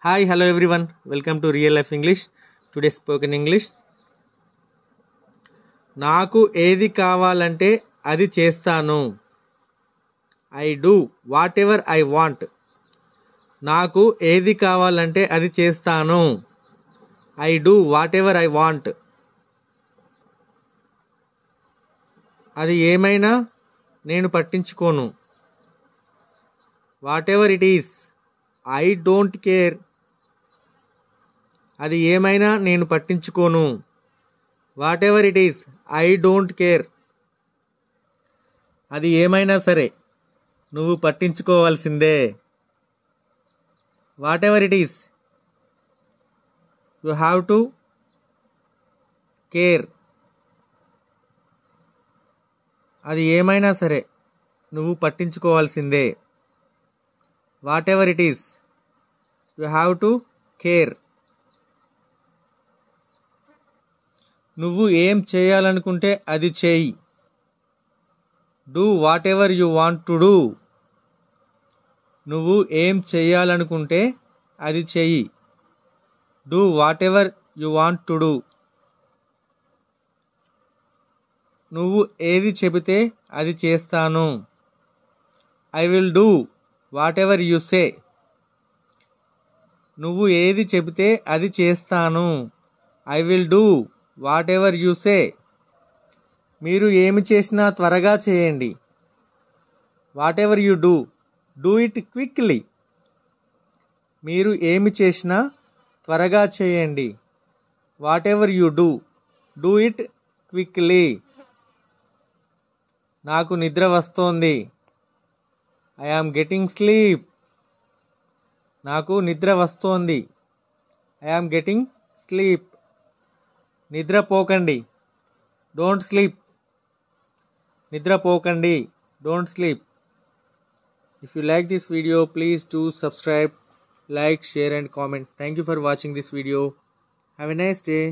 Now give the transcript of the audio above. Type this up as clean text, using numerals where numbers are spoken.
Hi, hello everyone. Welcome to Real Life English. Today spoken English. నాకు ఏది కావాలంటే అది చేస్తాను. I do whatever I want. నాకు ఏది కావాలంటే అది చేస్తాను. I do whatever I want. అది ఏమైనా నేను పట్టించుకోను. Whatever it is, I don't care. అది ఏమైనా నేను పట్టించుకోను. Whatever it is, I don't care. అది ఏమైనా సరే నువ్వు పట్టించుకోవాల్సిందే. Whatever it is, you have to care. అది ఏమైనా సరే నువ్వు పట్టించుకోవాల్సిందే. Whatever it is, you have to care. నువ్వు ఏం చేయాలనుకుంటే అది చేయి. Do whatever you want to do. నువ్వు ఏం చేయాలనుకుంటే అది చెయ్యి. Do whatever you want to do. నువ్వు ఏది చెబితే అది చేస్తాను. I will do whatever you say. నువ్వు ఏది చెబితే అది చేస్తాను. I will do whatever you say. మీరు ఏమి చేసినా త్వరగా చేయండి. Whatever you do, do it quickly. మీరు ఏమి చేసినా త్వరగా చేయండి. Whatever you do, do it quickly. నాకు నిద్ర వస్తోంది. I am getting sleep. నాకు నిద్ర వస్తోంది. I am getting sleep. నిద్రపోకండి. Don't sleep. నిద్రపోకండి. Don't sleep. If you like this video, please do subscribe, like, share and comment. Thank you for watching this video. Have a nice day.